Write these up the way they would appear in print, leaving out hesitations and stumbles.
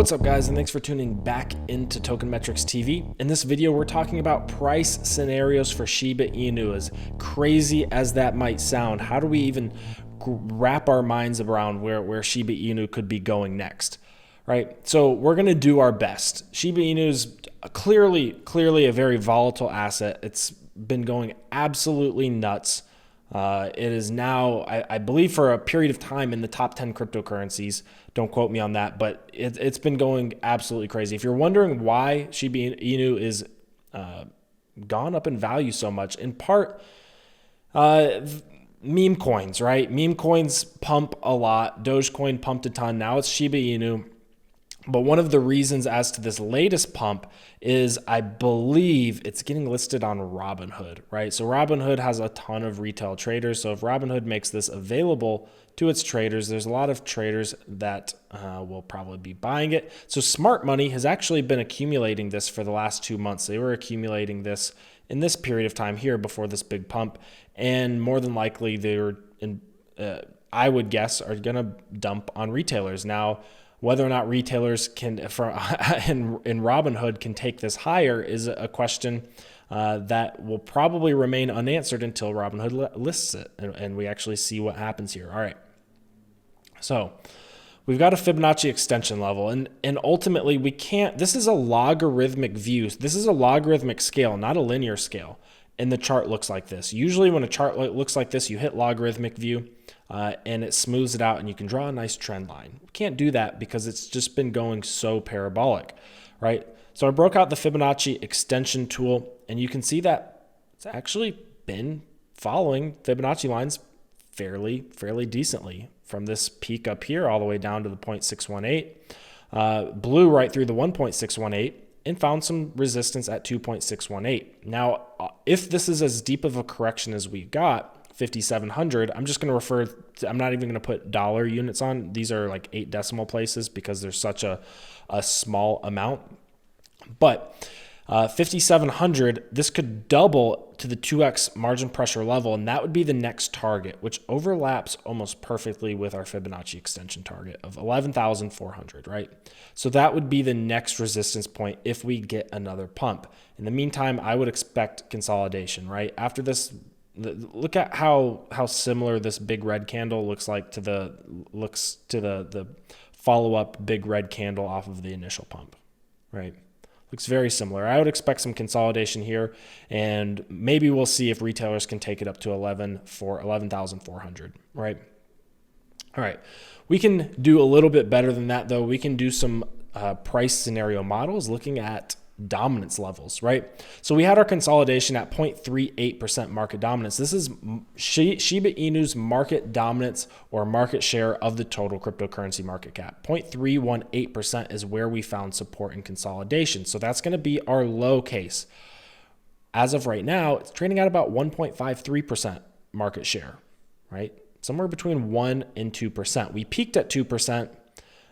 What's up, guys, and thanks for tuning back into Token Metrics TV. In this video, we're talking about price scenarios for Shiba Inu. As crazy as that might sound, how do we even wrap our minds around where Shiba Inu could be going next, right? So we're going to do our best. Shiba Inu is clearly a very volatile asset. It's been going absolutely nuts. It is now, I believe, for a period of time in the top 10 cryptocurrencies. Don't quote me on that, but it's been going absolutely crazy. If you're wondering why Shiba Inu is gone up in value so much, in part, meme coins, right? Meme coins pump a lot. Dogecoin pumped a ton. Now it's Shiba Inu. But one of the reasons as to this latest pump is I believe it's getting listed on Robinhood, right? So Robinhood has a ton of retail traders. So if Robinhood makes this available to its traders, there's a lot of traders that will probably be buying it. So smart money has actually been accumulating this for the last 2 months. They were accumulating this in this period of time here before this big pump. And more than likely, they're, I would guess, are going to dump on retailers. Now, whether or not retailers can, in Robinhood, can take this higher is a question that will probably remain unanswered until Robinhood lists it and we actually see what happens here. All right. So we've got a Fibonacci extension level, and ultimately we can't, this is a logarithmic view. This is a logarithmic scale, not a linear scale. And the chart looks like this. Usually when a chart looks like this, you hit logarithmic view and it smooths it out and you can draw a nice trend line. We can't do that because it's just been going so parabolic, right? So I broke out the Fibonacci extension tool, and you can see that it's actually been following Fibonacci lines fairly decently from this peak up here all the way down to the 0.618, blew right through the 1.618 and found some resistance at 2.618. Now, if this is as deep of a correction as we got, 5,700, I'm just going to refer to, I'm not even going to put dollar units on. These are like 8 decimal places because there's such a small amount. But 5,700, this could double to the 2x margin pressure level, and that would be the next target, which overlaps almost perfectly with our Fibonacci extension target of 11,400, right? So that would be the next resistance point if we get another pump. In the meantime, I would expect consolidation, right? After this, look at how similar this big red candle looks to the follow-up big red candle off of the initial pump, right? Looks very similar. I would expect some consolidation here, and maybe we'll see if retailers can take it up to 11,400, right? All right. We can do a little bit better than that, though. We can do some price scenario models looking at dominance levels, right? So we had our consolidation at 0.38% market dominance. This is Shiba Inu's market dominance or market share of the total cryptocurrency market cap. 0.318% is where we found support and consolidation. So that's going to be our low case. As of right now, it's trading at about 1.53% market share, right? Somewhere between 1 and 2%. We peaked at 2%.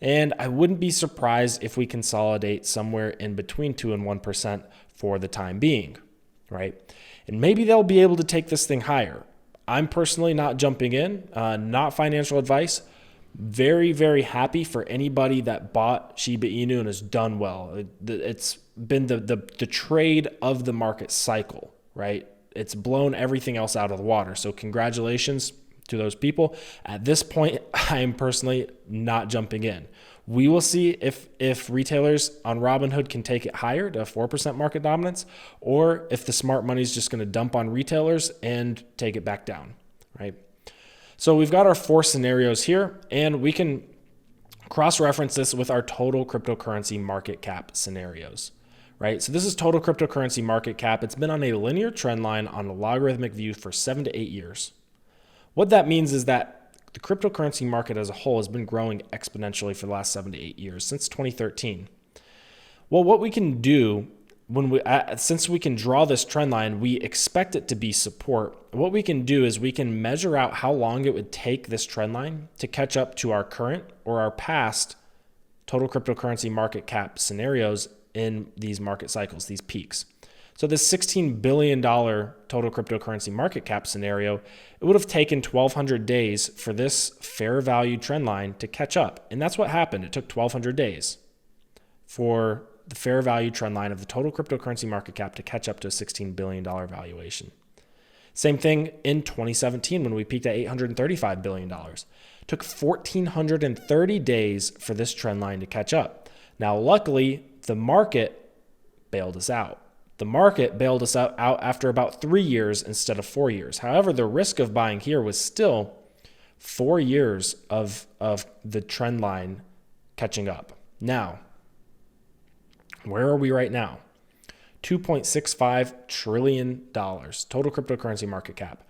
And I wouldn't be surprised if we consolidate somewhere in between 2 and 1% for the time being, right? And maybe they'll be able to take this thing higher. I'm personally not jumping in, not financial advice. Very, very happy for anybody that bought Shiba Inu and has done well. It's been the trade of the market cycle, right? It's blown everything else out of the water. So congratulations to those people. At this point, I am personally not jumping in. We will see if retailers on Robinhood can take it higher to 4% market dominance, or if the smart money is just going to dump on retailers and take it back down, right? So we've got our 4 scenarios here, and we can cross-reference this with our total cryptocurrency market cap scenarios, right? So this is total cryptocurrency market cap. It's been on a linear trend line on a logarithmic view for 7 to 8 years. What that means is that the cryptocurrency market as a whole has been growing exponentially for the last 7 to 8 years, since 2013. Well, what we can do since we can draw this trend line, we expect it to be support. What we can do is we can measure out how long it would take this trend line to catch up to our current or our past total cryptocurrency market cap scenarios in these market cycles, these peaks. So this $16 billion total cryptocurrency market cap scenario, it would have taken 1,200 days for this fair value trend line to catch up. And that's what happened. It took 1,200 days. for the fair value trend line of the total cryptocurrency market cap to catch up to a $16 billion valuation. Same thing in 2017 when we peaked at $835 billion. Took 1,430 days for this trend line to catch up. Now, luckily, the market bailed us out. The market bailed us out after about 3 years instead of 4 years. However, the risk of buying here was still 4 years of the trend line catching up. Now, where are we right now? $2.65 trillion total cryptocurrency market cap.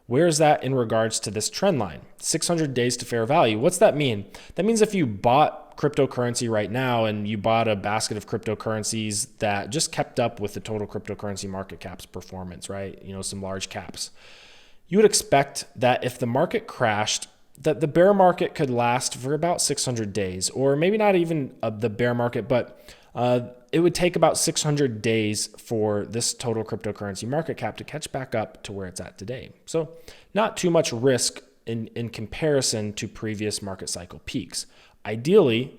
Where is that in regards to this trend line? 600 days to fair value. What's that mean? That means if you bought cryptocurrency right now and you bought a basket of cryptocurrencies that just kept up with the total cryptocurrency market cap's performance, right? Some large caps. You would expect that if the market crashed, that the bear market could last for about 600 days, or maybe not even the bear market, but it would take about 600 days for this total cryptocurrency market cap to catch back up to where it's at today. So not too much risk in comparison to previous market cycle peaks. Ideally,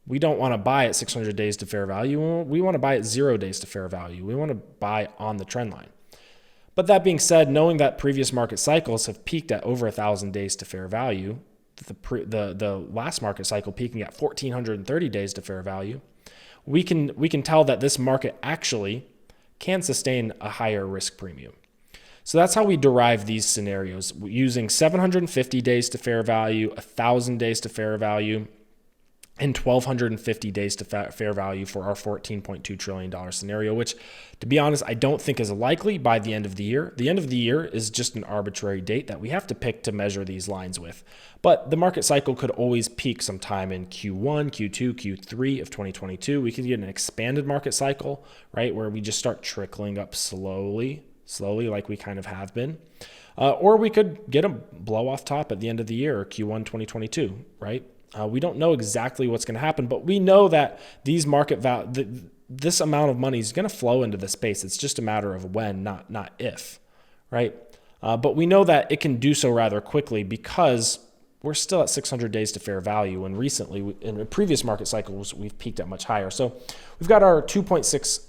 we don't want to buy at 600 days to fair value. We want to buy at 0 days to fair value. We want to buy on the trend line. But that being said, knowing that previous market cycles have peaked at over 1,000 days to fair value, the last market cycle peaking at 1,430 days to fair value, we can tell that this market actually can sustain a higher risk premium. So that's how we derive these scenarios, using 750 days to fair value, 1,000 days to fair value, and 1,250 days to fair value for our $14.2 trillion scenario, which, to be honest, I don't think is likely by the end of the year. The end of the year is just an arbitrary date that we have to pick to measure these lines with. But the market cycle could always peak sometime in Q1, Q2, Q3 of 2022. We could get an expanded market cycle, right, where we just start trickling up slowly like we kind of have been. Or we could get a blow off top at the end of the year, or Q1 2022, right? We don't know exactly what's going to happen, but we know that these this amount of money is going to flow into the space. It's just a matter of when, not if, right? But we know that it can do so rather quickly because we're still at 600 days to fair value, and recently, in previous market cycles, we've peaked at much higher. So we've got our 2.6,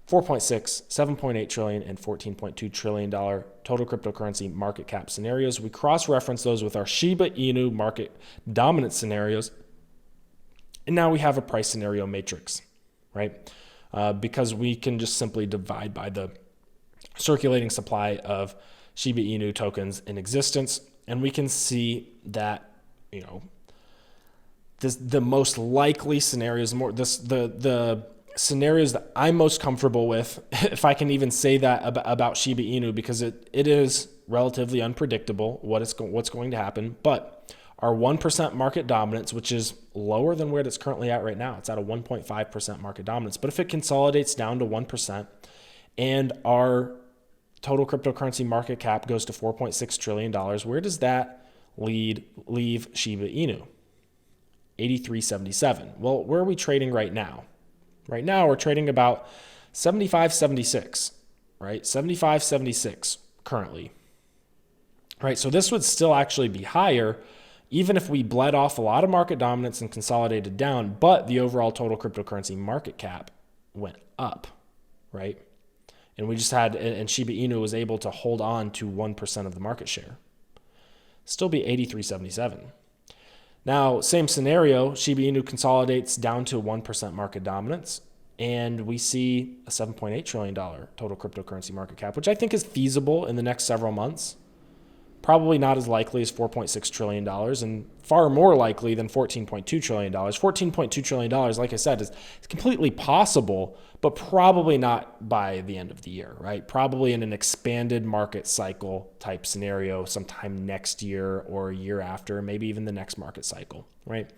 4.6, 7.8 trillion, and $14.2 trillion total cryptocurrency market cap scenarios. We cross-reference those with our Shiba Inu market dominance scenarios. And now we have a price scenario matrix, right? Because we can just simply divide by the circulating supply of Shiba Inu tokens in existence. And we can see that, the most likely scenarios, the scenarios that I'm most comfortable with, if I can even say that about Shiba Inu, because it is relatively unpredictable what's going to happen. But our 1% market dominance, which is lower than where it's currently at right now, it's at a 1.5% market dominance. But if it consolidates down to 1% and our total cryptocurrency market cap goes to $4.6 trillion, where does that leave Shiba Inu? 83.77. Well, where are we trading right now? Right now, we're trading about 75.76, right? 75.76 currently, right? So this would still actually be higher, even if we bled off a lot of market dominance and consolidated down, but the overall total cryptocurrency market cap went up, right? And and Shiba Inu was able to hold on to 1% of the market share. Still be 83.77. Now, same scenario, Shiba Inu consolidates down to 1% market dominance, and we see a $7.8 trillion total cryptocurrency market cap, which I think is feasible in the next several months. Probably not as likely as $4.6 trillion and far more likely than $14.2 trillion. $14.2 trillion, like I said, is completely possible, but probably not by the end of the year, right? Probably in an expanded market cycle type scenario sometime next year or a year after, maybe even the next market cycle, right?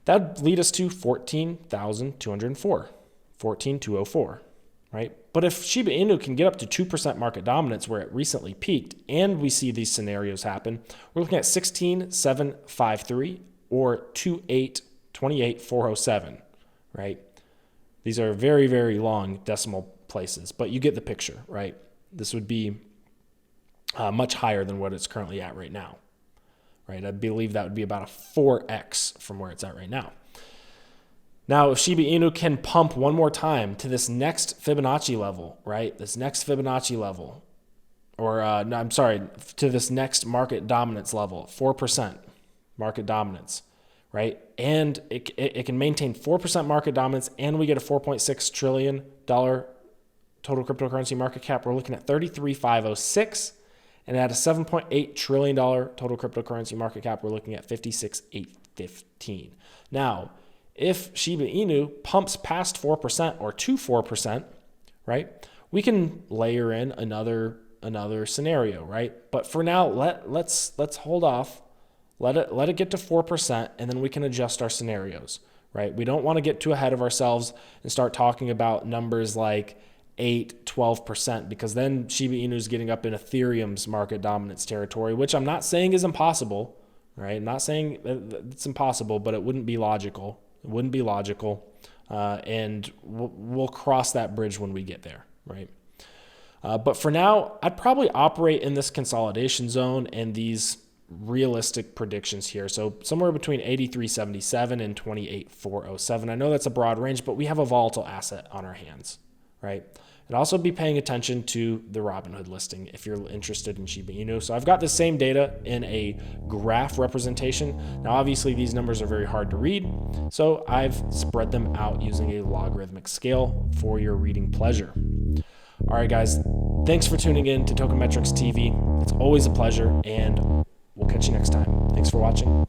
That would lead us to 14,204, 14,204. Right? But if Shiba Inu can get up to 2% market dominance where it recently peaked, and we see these scenarios happen, we're looking at 16,753 or 28,407, right? These are very, very long decimal places, but you get the picture, right? This would be much higher than what it's currently at right now, right? I believe that would be about a 4x from where it's at right now. Now, if Shiba Inu can pump one more time to this next Fibonacci level, right? This next Fibonacci level, or no, I'm sorry, to this next market dominance level, 4% market dominance, right? And it can maintain 4% market dominance, and we get a $4.6 trillion total cryptocurrency market cap. We're looking at 33,506, and at a $7.8 trillion total cryptocurrency market cap, we're looking at 56,815. Now, if Shiba Inu pumps past 4% or to 4%, right, we can layer in another scenario, right? But for now, let's hold off. Let it get to 4%, and then we can adjust our scenarios, right? We don't want to get too ahead of ourselves and start talking about numbers like 8, 12%, because then Shiba Inu is getting up in Ethereum's market dominance territory, which I'm not saying is impossible, right? I'm not saying it's impossible, but it wouldn't be logical. It wouldn't be logical, and we'll cross that bridge when we get there, right? But for now, I'd probably operate in this consolidation zone and these realistic predictions here. So somewhere between 83.77 and 28.407. I know that's a broad range, but we have a volatile asset on our hands, right? And also be paying attention to the Robinhood listing if you're interested in Shiba Inu. So I've got the same data in a graph representation. Now, obviously, these numbers are very hard to read, so I've spread them out using a logarithmic scale for your reading pleasure. All right, guys, thanks for tuning in to Token Metrics TV. It's always a pleasure, and we'll catch you next time. Thanks for watching.